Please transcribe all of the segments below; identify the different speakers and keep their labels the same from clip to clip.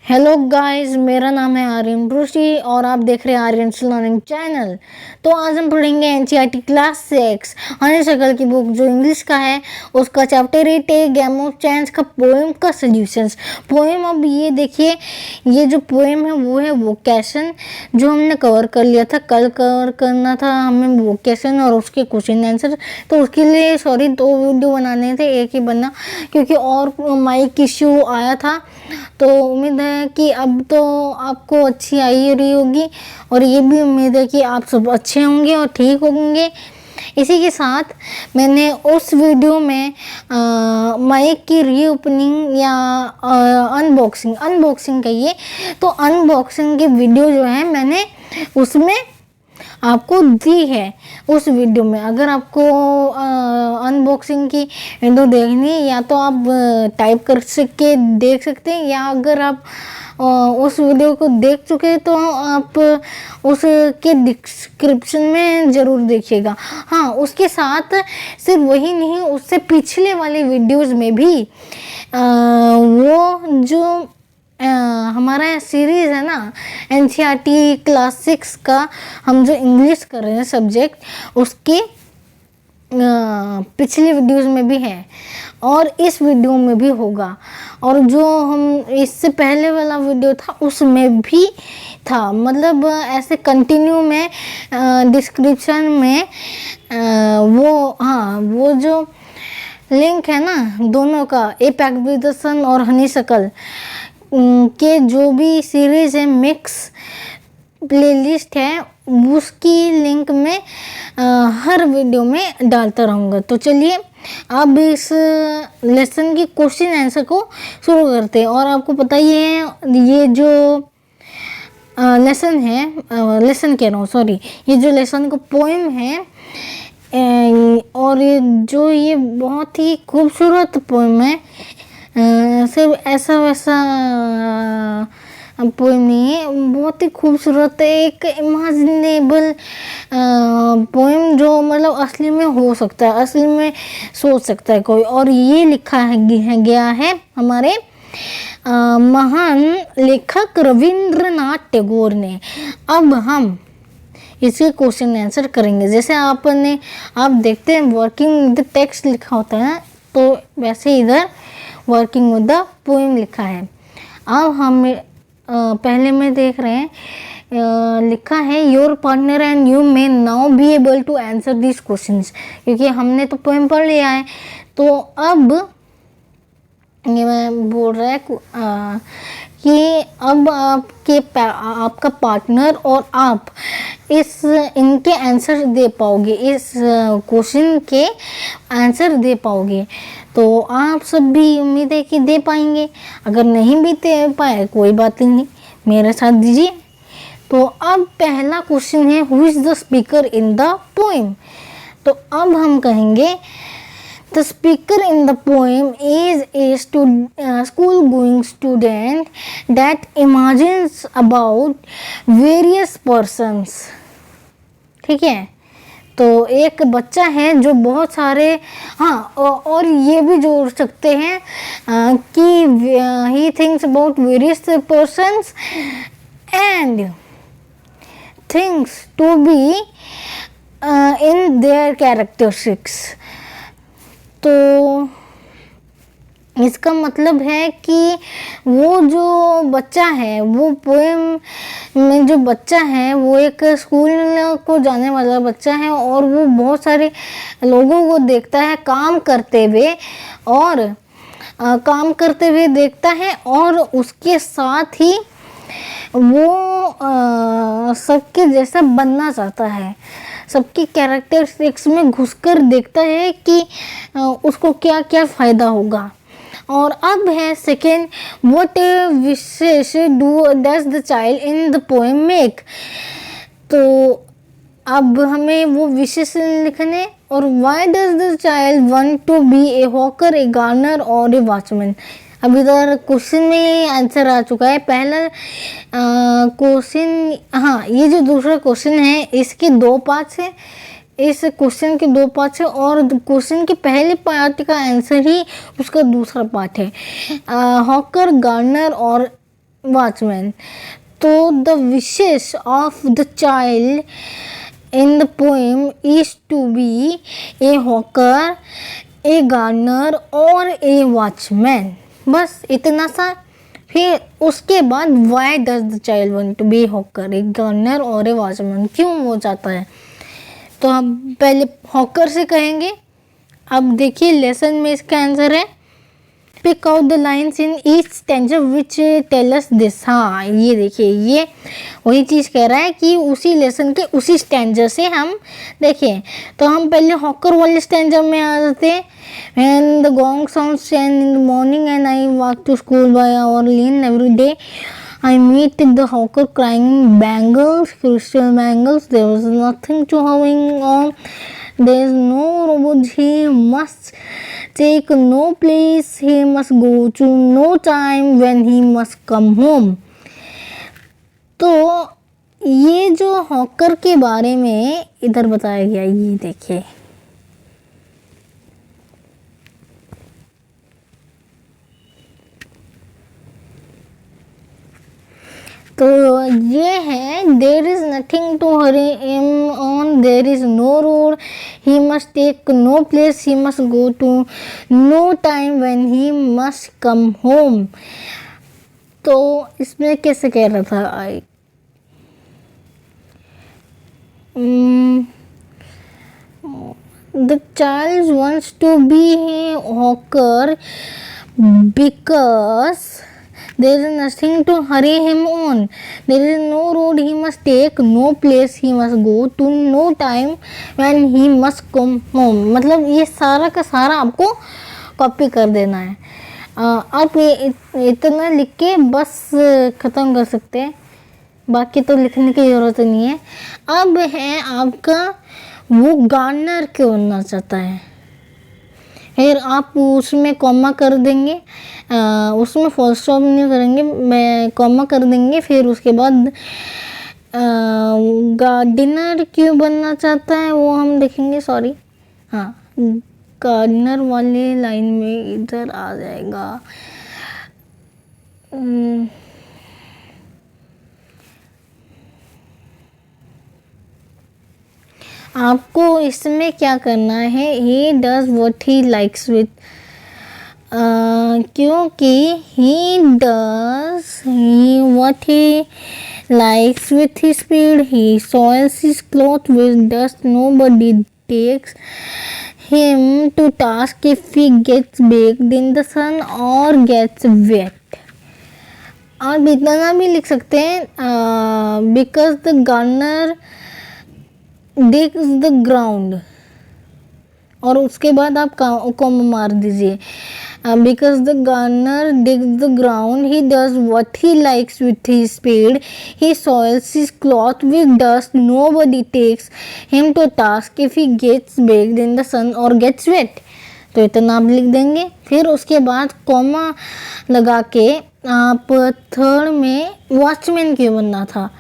Speaker 1: Hello guys, मेरा नाम है आर्यन ब्रुशी और आप देख रहे हैं आर्यन लर्निंग चैनल। तो आज हम पढ़ेंगे एनसीईआरटी क्लास 6 हनी शकल की बुक जो इंग्लिश का है, उसका चैप्टर 8 है गेम ऑफ चांस का पोएम का सॉल्यूशंस। पोएम, अब ये देखिए, ये जो पोएम है वो है वोकेशन, जो हमने कवर कर लिया था। कल कवर करना था हमें वोकेशन और उसके क्वेश्चन आंसर, तो उसके लिए सॉरी 2 वीडियो बनाने थे, एक ही बना क्योंकि और माइक इश्यू आया था। तो उम्मीद है कि अब तो आपको अच्छी आई रही होगी और ये भी उम्मीद है कि आप सब अच्छे होंगे और ठीक होंगे। इसी के साथ मैंने उस वीडियो में माइक की रीओपनिंग या अनबॉक्सिंग कहिए, तो अनबॉक्सिंग की वीडियो जो है मैंने उसमें आपको दी है। उस वीडियो में अगर आपको अनबॉक्सिंग की वीडियो देखनी है, या तो आप टाइप कर के देख सकते हैं, या अगर आप उस वीडियो को देख चुके हैं तो आप उसके डिस्क्रिप्शन में ज़रूर देखिएगा। हाँ, उसके साथ सिर्फ वही नहीं, उससे पिछले वाले वीडियोस में भी वो जो हमारा सीरीज़ है ना एनसीईआरटी क्लास 6 का, हम जो इंग्लिश कर रहे हैं सब्जेक्ट, उसके पिछले वीडियोस में भी है और इस वीडियो में भी होगा। और जो हम इससे पहले वाला वीडियो था उसमें भी था, मतलब ऐसे कंटिन्यू में डिस्क्रिप्शन में वो जो लिंक है ना दोनों का, ए पैक्ड विद द सन और हनी शकल के जो भी सीरीज़ है, मिक्स प्लेलिस्ट है, उसकी लिंक में हर वीडियो में डालता रहूँगा। तो चलिए अब इस लेसन की क्वेश्चन आंसर को शुरू करते हैं। और आपको पता ही है ये जो लेसन है, लेसन कह रहा हूँ सॉरी, ये जो लेसन का पोएम है, और ये बहुत ही खूबसूरत पोएम है। सिर्फ ऐसा वैसा पोएम नहीं है, बहुत ही खूबसूरत है, एक इमेजिनेबल पोएम जो मतलब असली में हो सकता है, असली में सोच सकता है कोई। और ये लिखा है गया है हमारे महान लेखक रविंद्रनाथ टैगोर ने। अब हम इसके क्वेश्चन आंसर करेंगे। जैसे आप देखते हैं वर्किंग विद द टेक्स्ट लिखा होता है, तो वैसे इधर वर्किंग विद द पोएम लिखा है। अब हम पहले में देख रहे हैं लिखा है your partner and you may now be able to answer this questions, क्योंकि हमने तो पोएम पढ़ लिया है। तो अब ये मैं बोल रहा है कि अब आपका पार्टनर और आप इनके आंसर दे पाओगे, इस क्वेश्चन के आंसर दे पाओगे। तो आप सब भी उम्मीद है कि दे पाएंगे। अगर नहीं भी दे पाए कोई बात नहीं, मेरे साथ दीजिए। तो अब पहला क्वेश्चन है who is the speaker in the poem. तो अब हम कहेंगे the speaker in the poem is a school going student that imagines about various persons। ठीक है, तो एक बच्चा है जो बहुत सारे, हाँ, और ये भी जोड़ सकते हैं कि he thinks about various persons and thinks to be in their characteristics। तो इसका मतलब है कि वो जो बच्चा है, वो पोएम में जो बच्चा है वो एक स्कूल को जाने वाला बच्चा है, और वो बहुत सारे लोगों को देखता है काम करते हुए, और काम करते हुए देखता है, और उसके साथ ही वो सबके जैसा बनना चाहता है, सबकी कैरेक्टरिस्टिक्स में घुसकर देखता है कि उसको क्या क्या फ़ायदा होगा। और अब है सेकेंड, व्हाट विशेष does the child in the poem make. तो अब हमें वो विशेष लिखने, और why does the child want to be a hawker, a gardener और ए वॉचमैन। अब इधर क्वेश्चन में आंसर आ चुका है। पहला क्वेश्चन, हाँ, ये जो दूसरा क्वेश्चन है इसके 2 पार्ट्स हैं, इस क्वेश्चन के 2 पार्ट है, और क्वेश्चन के पहले पार्ट का आंसर ही उसका दूसरा पार्ट है। हॉकर, गार्डनर और वॉचमैन। तो द विशेष of the child in the poem is to be a hawker, a gardener और ए वॉचमैन। बस इतना सा। फिर उसके बाद why does the child want to be hawker, a gardener और ए वॉचमैन, क्यों वो चाहता है। तो हम पहले हॉकर से कहेंगे। अब देखिए लेसन में इसका आंसर है pick out the lines in each stanza which tell us this. हाँ ये देखिए, ये वही चीज़ कह रहा है कि उसी लेसन के उसी स्टैंजा से हम देखें। तो हम पहले हॉकर वाले स्टैंजा में आ जाते हैं। When the gong sounds 10 in the morning and I walk to school by our lane every day, I meet the hawker crying bangles, crystal bangles. There was nothing to hurrying on. There is no robot. He must take no place. He must go to no time when he must come home. तो ये जो hawker के बारे में इधर बताया गया, ये देखिए। तो ये है there is nothing to hurry him on, there is no road, he must take no place, he must go to no time when he must come home. तो इसमें कैसे कह रहा था I the child wants to be a hawker because there is nothing to hurry him on, there is no road he must take, no place he must go to, no time when he must come home। मतलब ये सारा का सारा आपको copy कर देना है। आप ये इतना लिख के बस ख़त्म कर सकते हैं, बाकी तो लिखने की ज़रूरत नहीं है। अब है आपका वो गार्डनर क्यों बनना चाहता है। फिर आप उसमें कॉमा कर देंगे, उसमें फुल स्टॉप नहीं करेंगे, मैं कॉमा कर देंगे। फिर उसके बाद गार्डनर क्यों बनना चाहता है वो हम देखेंगे। सॉरी, हाँ गार्डनर वाले लाइन में इधर आ जाएगा। आपको इसमें क्या करना है, he does what he likes with, क्योंकि he does what he likes with his speed, he soils his cloth with dust, nobody takes him to task if he gets baked in the sun or gets wet। आप इतना भी लिख सकते हैं because the gardener digs the ground, और उसके बाद आप कॉमा मार दीजिए। Because the gardener digs the ground, he does what he likes with his spade, he soils his cloth with dust, nobody takes him to task if he gets baked in the sun or gets wet। तो इतना आप लिख देंगे। फिर उसके बाद comma लगा के आप थर्ड में वॉचमैन क्यों बनना था,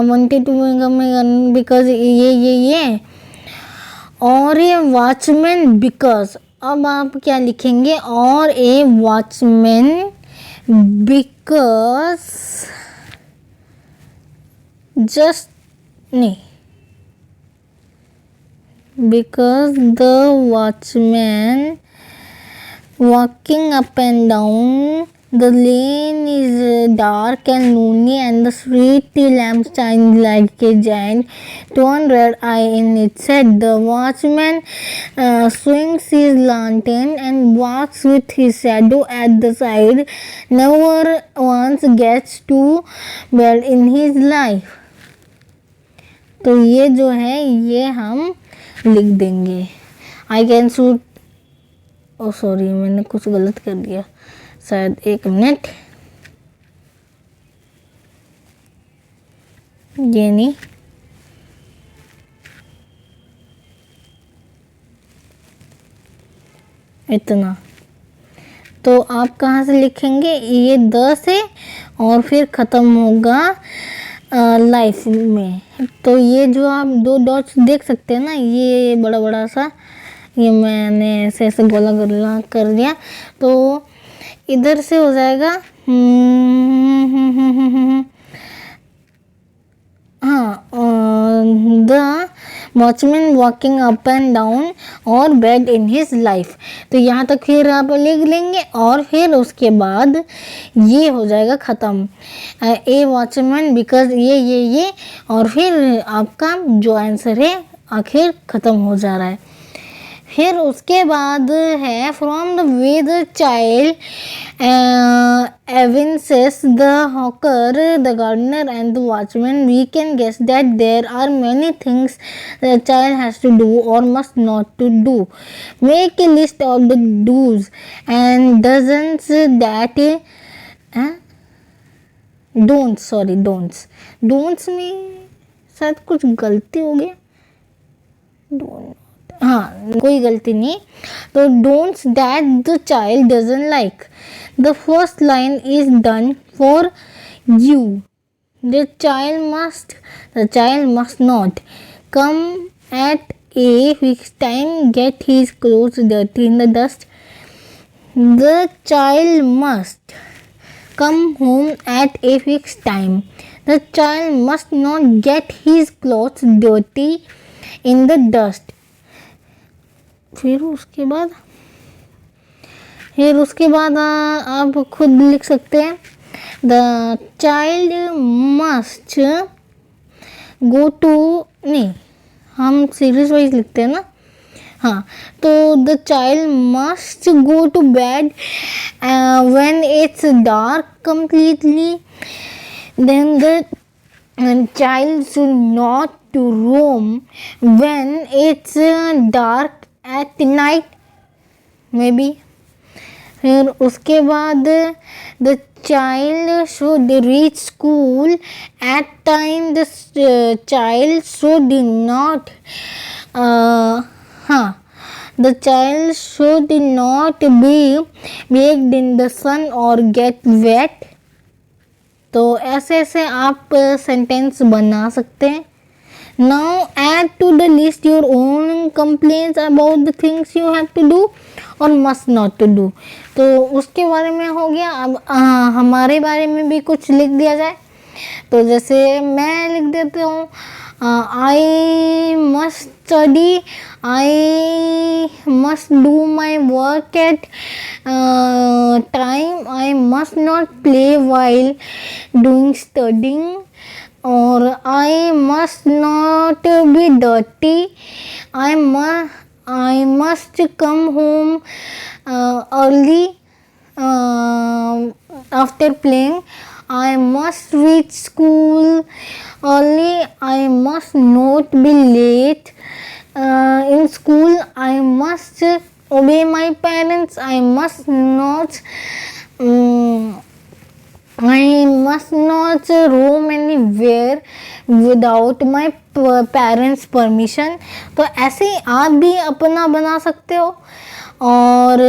Speaker 1: wanted to become बिकॉज ये और ये वॉचमैन बिकॉज। अब आप क्या लिखेंगे, और ए वॉचमैन बिकॉज जस्ट नहीं, because the watchman walking up and down the lane is dark and lonely, and the street lamp shines like a giant torn red eye in its head. The watchman swings his lantern and walks with his shadow at the side, never once gets to bed in his life। तो ये जो है ये हम लिख देंगे। I can shoot, oh sorry मैंने कुछ गलत कर दिया शायद, एक मिनट, ये नहीं, इतना। तो आप कहाँ से लिखेंगे, ये द से और फिर ख़त्म होगा लाइफ में। तो ये जो आप दो डॉट्स देख सकते हैं ना, ये बड़ा बड़ा सा, ये मैंने ऐसे ऐसे गोला गोला कर दिया। तो इधर से हो जाएगा हाँ, the watchman walking up and down और बेड इन हिज लाइफ। तो यहाँ तक फिर आप लिख लेंगे और फिर उसके बाद ये हो जाएगा ख़त्म। ए वॉचमैन बिकॉज ये और फिर आपका जो आंसर है आखिर ख़त्म हो जा रहा है। फिर उसके बाद है from the way the child evinces the hawker, the gardener and the watchman, we can guess that there are many things the child has to do or must not to do. Make a list of the do's and doesn't that don'ts में शायद कुछ गलती हो गया। हाँ, कोई गलती नहीं। तो don'ts that the child doesn't like, the first line is done for you. The child must not come at a fix time, get his clothes dirty in the dust. The child must come home at a fixed time. The child must not get his clothes dirty in the dust. फिर उसके बाद आप खुद लिख सकते हैं। The child must go to, नहीं, हम सीरीज वाइज लिखते हैं ना। हाँ, तो the child must go to bed when it's dark completely. Then the child should not to roam when it's dark at night, maybe. फिर उसके बाद the child should reach school at time. The child should not the child should not be baked in the sun or get wet. तो ऐसे आप sentence बना सकते हैं। Now add to the list your own complaints about the things you have to do or must not to do. तो उसके बारे में हो गया। अब हमारे बारे में भी कुछ लिख दिया जाए। तो जैसे मैं लिख देती हूँ, I must study, I must do my work at time, I must not play while doing studying, or I must not be dirty, I must come home early after playing, I must reach school early, I must not be late in school, I must obey my parents, I must not roam anywhere without my parents permission. तो ऐसे ही आप भी अपना बना सकते हो। और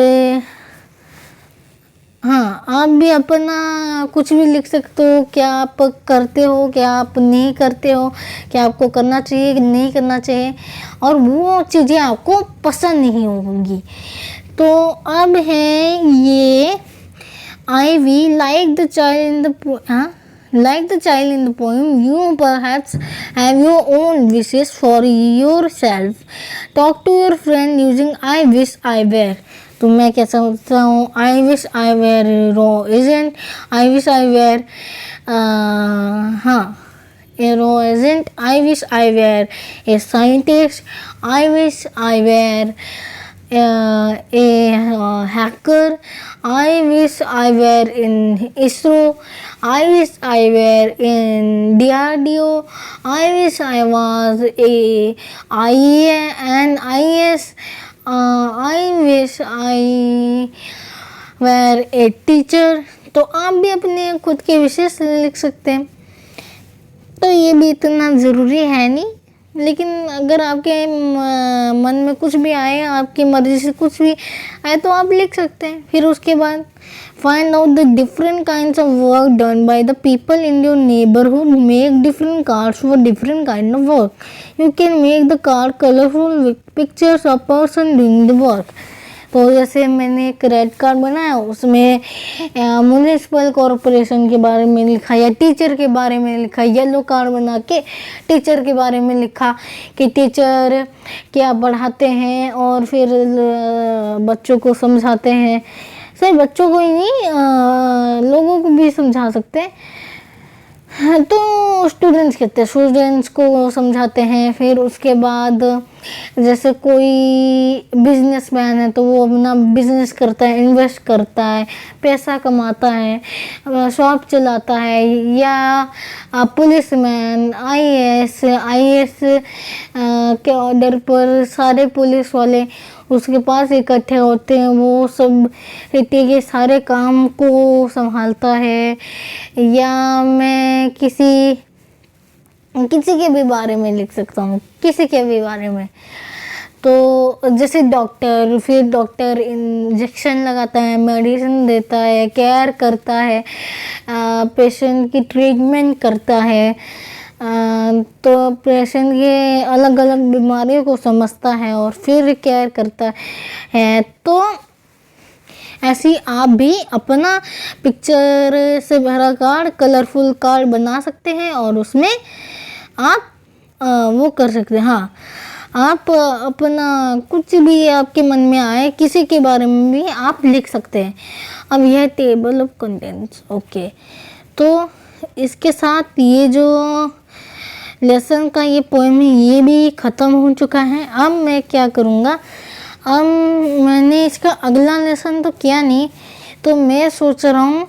Speaker 1: हाँ, आप भी अपना कुछ भी लिख सकते हो, क्या आप करते हो, क्या आप नहीं करते हो, क्या आपको करना चाहिए कि नहीं करना चाहिए, और वो चीज़ें आपको पसंद नहीं होंगी। तो अब है ये Ivy, like the child in the poem, you perhaps have your own wishes for yourself. Talk to your friend using I wish I were. तो मैं क्या समझता हूँ, I wish I were raw isn't, I wish I were a raw isn't, I wish I were a scientist, I wish I were a hacker, I wish I were in ISRO, I wish I were in DRDO, I wish I was a IAS and IS, I wish I were a teacher. तो आप भी अपने खुद के विशेष लिख सकते हैं। तो ये भी इतना ज़रूरी है नहीं, लेकिन अगर आपके मन में कुछ भी आए, आपकी मर्ज़ी से कुछ भी आए तो आप लिख सकते हैं। फिर उसके बाद find out the different kinds of work done by the people in your neighborhood. Make different cards for different kind of work. You can make the card colorful with pictures of person doing the work. तो जैसे मैंने एक red card बनाया, उसमें municipal corporation के बारे में लिखा या टीचर के बारे में लिखा। येलो कार्ड बना के टीचर के बारे में लिखा कि टीचर क्या पढ़ाते हैं और फिर बच्चों को समझाते हैं। सिर्फ बच्चों को ही नहीं, लोगों को भी समझा सकते हैं। तो स्टूडेंट्स कहते हैं, स्टूडेंट्स को समझाते हैं। फिर उसके बाद जैसे कोई बिजनेसमैन है तो वो अपना बिजनेस करता है, इन्वेस्ट करता है, पैसा कमाता है, शॉप चलाता है। या पुलिसमैन, आईएएस के ऑर्डर पर सारे पुलिस वाले उसके पास इकट्ठे होते हैं, वो सब सिटी के सारे काम को संभालता है। या मैं किसी के भी बारे में लिख सकता हूँ, किसी के भी बारे में। तो जैसे डॉक्टर, फिर डॉक्टर इंजेक्शन लगाता है, मेडिसिन देता है, केयर करता है, पेशेंट की ट्रीटमेंट करता है। तो पेशेंट के अलग अलग बीमारियों को समझता है और फिर केयर करता है। तो ऐसी आप भी अपना पिक्चर से भरा कार्ड, कलरफुल कार्ड बना सकते हैं और उसमें आप वो कर सकते हैं। हाँ, आप अपना कुछ भी आपके मन में आए, किसी के बारे में भी आप लिख सकते हैं। अब यह टेबल ऑफ कंटेंट्स, ओके। तो इसके साथ ये जो लेसन का ये पोएम है ये भी ख़त्म हो चुका है। अब मैं क्या करूँगा, अब मैंने इसका अगला लेसन तो किया नहीं, तो मैं सोच रहा हूँ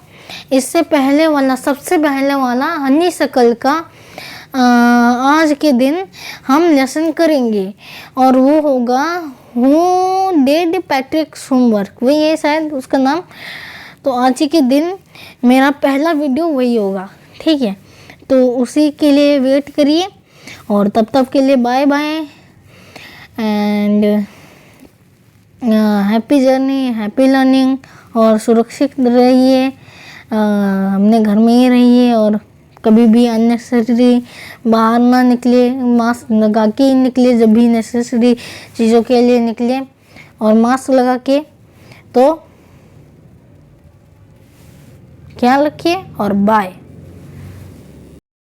Speaker 1: इससे पहले वाला, सबसे पहले वाला हनीशक्ल का आज के दिन हम लेसन करेंगे और वो होगा हु डिड पैट्रिक्स होमवर्क, वही है शायद उसका नाम। तो आज ही के दिन मेरा पहला वीडियो वही होगा, ठीक है। तो उसी के लिए वेट करिए और तब तक के लिए bye bye and happy journey, happy learning. और सुरक्षित रहिए, अपने घर में ही रहिए और कभी भी अननेसेसरी बाहर ना निकले, मास्क लगा के ही निकले जब भी नेसेसरी चीज़ों के लिए निकले, और मास्क लगा के। तो ख्याल रखिए और बाय।